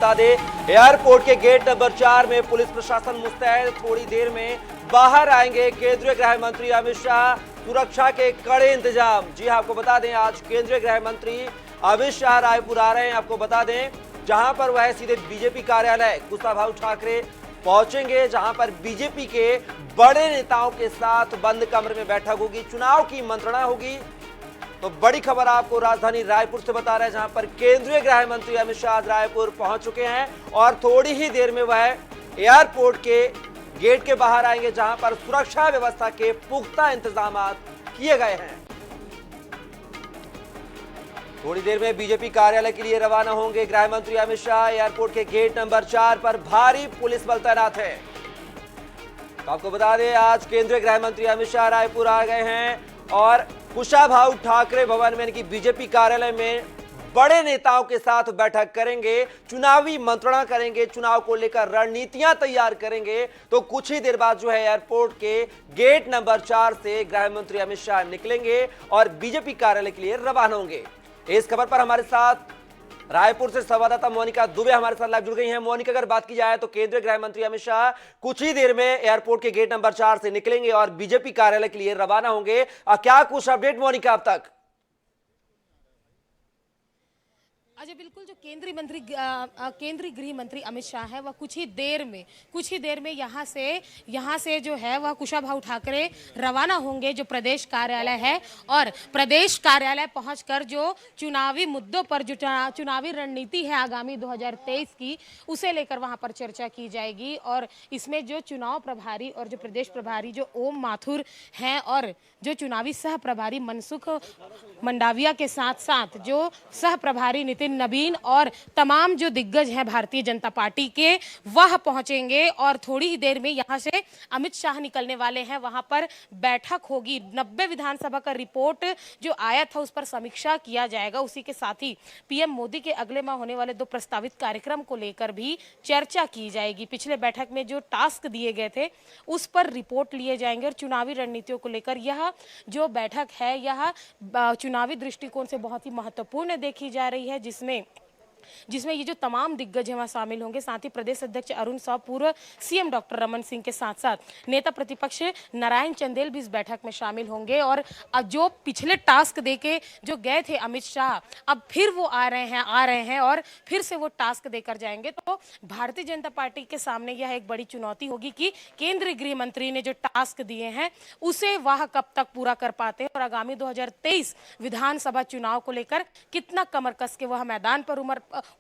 बता दें, एयरपोर्ट के गेट नंबर 4 में पुलिस प्रशासन मुस्तैद। थोड़ी देर में बाहर आएंगे केंद्रीय गृह मंत्री अमित शाह। सुरक्षा के कड़े इंतजाम। जी हां, आपको बता दें आज केंद्रीय गृह मंत्री अमित शाह रायपुर आ रहे हैं। आपको बता दें जहां पर वह सीधे बीजेपी कार्यालय कुशाभाऊ ठाकरे पहुंचेंगे, जहां पर बीजेपी के बड़े नेताओं के साथ बंद कमरे में बैठक होगी, चुनाव की मंत्रणा होगी। तो बड़ी खबर आपको राजधानी रायपुर से बता रहे हैं, जहां पर केंद्रीय गृह मंत्री अमित शाह रायपुर पहुंच चुके हैं और थोड़ी ही देर में वह एयरपोर्ट के गेट के बाहर आएंगे, जहां पर सुरक्षा व्यवस्था के पुख्ता इंतजाम किए गए हैं। थोड़ी देर में बीजेपी कार्यालय के लिए रवाना होंगे गृह मंत्री अमित शाह। एयरपोर्ट के गेट नंबर 4 पर भारी पुलिस बल तैनात है। तो आपको बता दें आज केंद्रीय गृह मंत्री अमित शाह रायपुर आ गए हैं और कुशाभाऊ ठाकरे भवन में यानी कि बीजेपी कार्यालय में बड़े नेताओं के साथ बैठक करेंगे, चुनावी मंत्रणा करेंगे, चुनाव को लेकर रणनीतियां तैयार करेंगे। तो कुछ ही देर बाद जो है एयरपोर्ट के गेट नंबर 4 से गृह मंत्री अमित शाह निकलेंगे और बीजेपी कार्यालय के लिए रवाना होंगे। इस खबर पर हमारे साथ रायपुर से संवाददाता मोनिका दुबे हमारे साथ लाइव जुड़ गई हैं। मोनिका, अगर बात की जाए तो केंद्रीय गृह मंत्री अमित शाह कुछ ही देर में एयरपोर्ट के गेट नंबर 4 से निकलेंगे और बीजेपी कार्यालय के लिए रवाना होंगे। क्या कुछ अपडेट मोनिका अब तक? अजय, बिल्कुल जो केंद्रीय गृह मंत्री अमित शाह है वह कुछ ही देर में यहाँ से जो है वह कुशाभाऊ ठाकरे रवाना होंगे जो प्रदेश कार्यालय है, और प्रदेश कार्यालय पहुंचकर जो चुनावी मुद्दों पर जो चुनावी रणनीति है आगामी 2023 की, उसे लेकर वहां पर चर्चा की जाएगी। और इसमें जो चुनाव प्रभारी और जो प्रदेश प्रभारी जो ओम माथुर हैं और जो चुनावी सह प्रभारी मनसुख मंडाविया के साथ साथ जो सह प्रभारी नितिन नवीन और तमाम जो दिग्गज हैं भारतीय जनता पार्टी के, वह पहुंचेंगे। और थोड़ी ही देर में यहां से अमित शाह निकलने वाले हैं। वहां पर बैठक होगी, 90 विधानसभा का रिपोर्ट जो आया था उस पर समीक्षा किया जाएगा। उसी के साथ ही पीएम मोदी के अगले माह होने वाले 2 प्रस्तावित कार्यक्रम को लेकर भी चर्चा की जाएगी। पिछले बैठक में जो टास्क दिए गए थे उस पर रिपोर्ट लिए जाएंगे और चुनावी रणनीतियों को लेकर यह जो बैठक है यह चुनावी दृष्टिकोण से बहुत ही महत्वपूर्ण देखी जा रही है, जिसमें ये जो तमाम दिग्गज हैं वहाँ शामिल होंगे। साथ ही प्रदेश अध्यक्ष अरुण साव, पूर्व सीएम डॉक्टर रमन सिंह के साथ साथ नेता प्रतिपक्ष नारायण चंदेल भी इस बैठक में शामिल होंगे। और जो पिछले टास्क देके जो गए थे अमित शाह, अब फिर वो आ रहे हैं और फिर से वो टास्क देकर जाएंगे। तो भारतीय जनता पार्टी के सामने यह एक बड़ी चुनौती होगी कि केंद्रीय गृह मंत्री ने जो टास्क दिए हैं उसे वह कब तक पूरा कर पाते हैं और आगामी 2023 विधानसभा चुनाव को लेकर कितना कमर कस के वह मैदान पर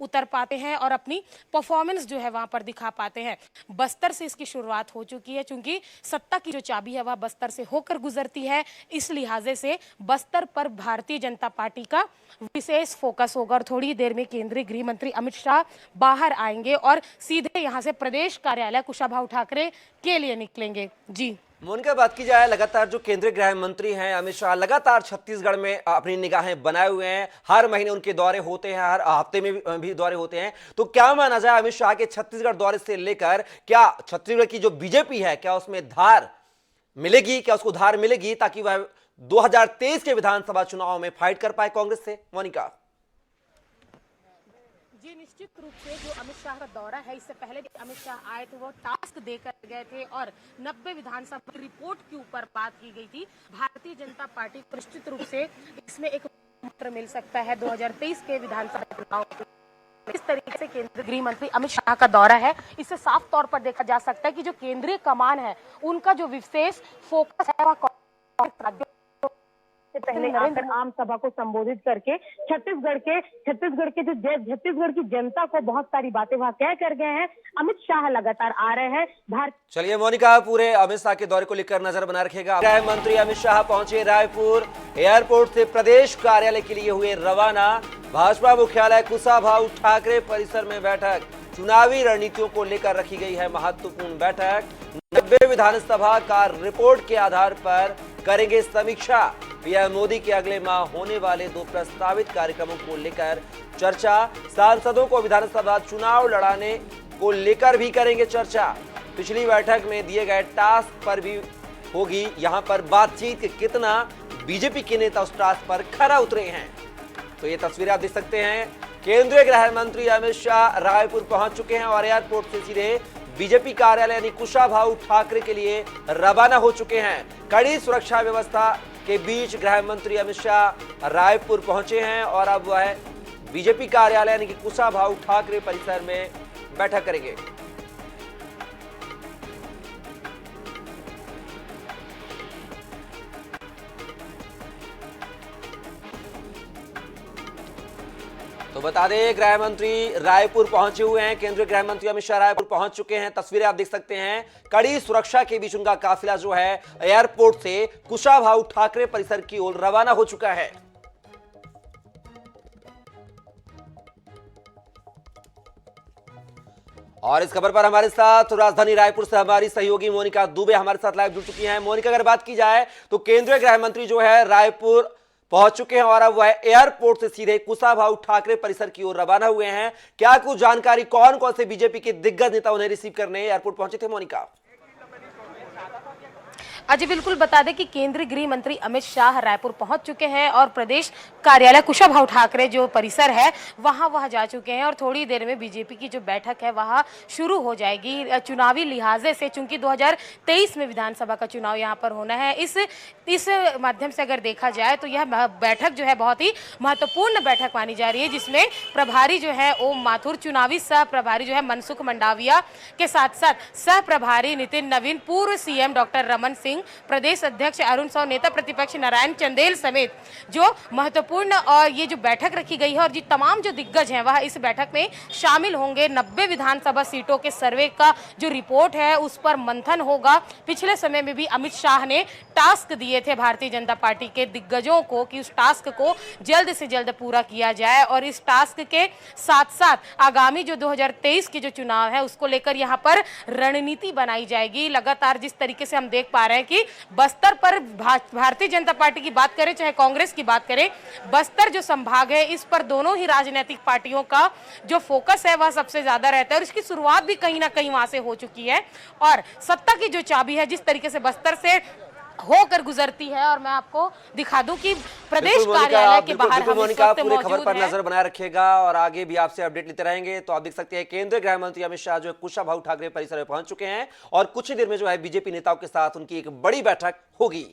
उतर पाते हैं और अपनी परफॉर्मेंस जो है वहां पर दिखा पाते हैं। बस्तर से इसकी शुरुआत हो चुकी है, क्योंकि सत्ता की जो चाबी है वह बस्तर से होकर गुजरती है। इस लिहाजे से बस्तर पर भारतीय जनता पार्टी का विशेष फोकस होगा और थोड़ी देर में केंद्रीय गृह मंत्री अमित शाह बाहर आएंगे और सीधे यहां से प्रदेश कार्यालय कुशाभाऊ ठाकरे के लिए निकलेंगे। जी मोनिका, बात की जाए लगातार जो केंद्रीय गृह मंत्री हैं अमित शाह लगातार छत्तीसगढ़ में अपनी निगाहें बनाए हुए हैं। हर महीने उनके दौरे होते हैं, हर हफ्ते में भी दौरे होते हैं। तो क्या माना जाए अमित शाह के छत्तीसगढ़ दौरे से लेकर, क्या छत्तीसगढ़ की जो बीजेपी है क्या उसमें धार मिलेगी, क्या उसको धार मिलेगी ताकि वह 2023 के विधानसभा चुनाव में फाइट कर पाए कांग्रेस से? मोनिका जी, निश्चित रूप से जो अमित शाह का दौरा है, इससे पहले भी अमित शाह आए थे, वो टास्क देकर गए थे और 90 विधानसभा की रिपोर्ट के ऊपर बात की गई थी। भारतीय जनता पार्टी को निश्चित रूप से इसमें एक मंत्र मिल सकता है 2023 के विधानसभा चुनाव। इस तरीके से केंद्रीय गृह मंत्री अमित शाह का दौरा है, इससे साफ तौर पर देखा जा सकता है कि जो केंद्रीय कमान है उनका जो विशेष फोकस है वह से पहले आकर आम सभा को संबोधित करके छत्तीसगढ़ की जनता को बहुत सारी बातें वहां कह कर गए हैं। अमित शाह लगातार आ रहे हैं। चलिए मोनिका, पूरे अमित शाह के दौरे को लेकर नजर बना रखेगा। गृह मंत्री अमित शाह पहुंचे रायपुर, एयरपोर्ट से प्रदेश कार्यालय के लिए हुए रवाना। भाजपा मुख्यालय कुशाभाऊ ठाकरे परिसर में बैठक, चुनावी रणनीतियों को लेकर रखी गई है महत्वपूर्ण बैठक। 90 विधानसभा का रिपोर्ट के आधार पर करेंगे समीक्षा। पीएम मोदी के अगले माह होने वाले 2 प्रस्तावित कार्यक्रमों को लेकर चर्चा। सांसदों को विधानसभा चुनाव लड़ाने को लेकर भी करेंगे चर्चा। पिछली बैठक में दिए गए टास्क पर भी होगी यहां पर बातचीत कि कितना बीजेपी के नेता उस टास्क पर खरा उतरे हैं। तो ये तस्वीरें आप देख सकते हैं केंद्रीय गृह मंत्री अमित शाह रायपुर पहुंच चुके हैं और एयरपोर्ट से सीधे बीजेपी कार्यालय यानी कुशाभाऊ ठाकरे के लिए रवाना हो चुके हैं। कड़ी सुरक्षा व्यवस्था के बीच गृह मंत्री अमित शाह रायपुर पहुंचे हैं और अब वह बीजेपी कार्यालय यानी कि कुशाभाऊ ठाकरे परिसर में बैठक करेंगे। तो बता दें, गृह मंत्री रायपुर पहुंचे हुए हैं। केंद्रीय गृह मंत्री अमित शाह रायपुर पहुंच चुके हैं। तस्वीरें आप देख सकते हैं। कड़ी सुरक्षा के बीच उनका काफिला जो है एयरपोर्ट से कुशाभाऊ ठाकरे परिसर की ओर रवाना हो चुका है। और इस खबर पर हमारे साथ राजधानी रायपुर से हमारी सहयोगी मोनिका दुबे हमारे साथ लाइव जुड़ चुकी हैं। मोनिका, अगर बात की जाए तो केंद्रीय गृह मंत्री जो है रायपुर पहुंच चुके हैं और अब वह एयरपोर्ट से सीधे कुशाभाऊ ठाकरे परिसर की ओर रवाना हुए हैं। क्या कुछ जानकारी, कौन कौन से बीजेपी के दिग्गज नेता उन्हें रिसीव करने एयरपोर्ट पहुंचे थे मोनिका? अजय बिल्कुल बता दें कि केंद्रीय गृह मंत्री अमित शाह रायपुर पहुंच चुके हैं और प्रदेश कार्यालय कुशाभाऊ ठाकरे जो परिसर है वहां जा चुके हैं और थोड़ी देर में बीजेपी की जो बैठक है वहां शुरू हो जाएगी। चुनावी लिहाजे से चूंकि 2023 में विधानसभा का चुनाव यहां पर होना है, इस माध्यम से अगर देखा जाए तो यह बैठक जो है बहुत ही महत्वपूर्ण बैठक मानी जा रही है, जिसमें प्रभारी जो है ओम माथुर, चुनावी सह प्रभारी जो है मनसुख मंडाविया के साथ साथ सह प्रभारी नितिन नवीन, पूर्व सीएम डॉक्टर रमन सिंह, प्रदेश अध्यक्ष अरुण साव, नेता प्रतिपक्ष नारायण चंदेल समेत जो महत्वपूर्ण और ये जो बैठक रखी गई है और जी तमाम जो दिग्गज हैं वह इस बैठक में शामिल होंगे। 90 विधानसभा सीटों के सर्वे का जो रिपोर्ट है उस पर मंथन होगा। पिछले समय में भी अमित शाह ने टास्क दिए थे भारतीय जनता पार्टी के दिग्गजों को कि उस टास्क को जल्द से जल्द पूरा किया जाए और इस टास्क के साथ साथ आगामी जो 2023 के जो चुनाव है उसको लेकर यहाँ पर रणनीति बनाई जाएगी। लगातार जिस तरीके से हम देख पा रहे हैं कि बस्तर पर भारतीय जनता पार्टी की बात करें चाहे कांग्रेस की बात करें, बस्तर जो संभाग है इस पर दोनों ही राजनीतिक पार्टियों का जो फोकस है वह सबसे ज्यादा रहता है और इसकी शुरुआत भी कहीं ना कहीं वहां से हो चुकी है और सत्ता की जो चाबी है जिस तरीके से बस्तर से होकर गुजरती है और मैं आपको दिखा दूं कि प्रदेश कार्यालय के बाहर हम इस वक्त पूरे खबर पर मौजूद नजर बनाए रखिएगा और आगे भी आपसे अपडेट लेते रहेंगे। तो आप देख सकते हैं केंद्रीय गृह मंत्री अमित शाह जो है कुशाभाऊ ठाकरे परिसर में पहुंच चुके हैं और कुछ ही देर में जो है बीजेपी नेताओं के साथ उनकी एक बड़ी बैठक होगी।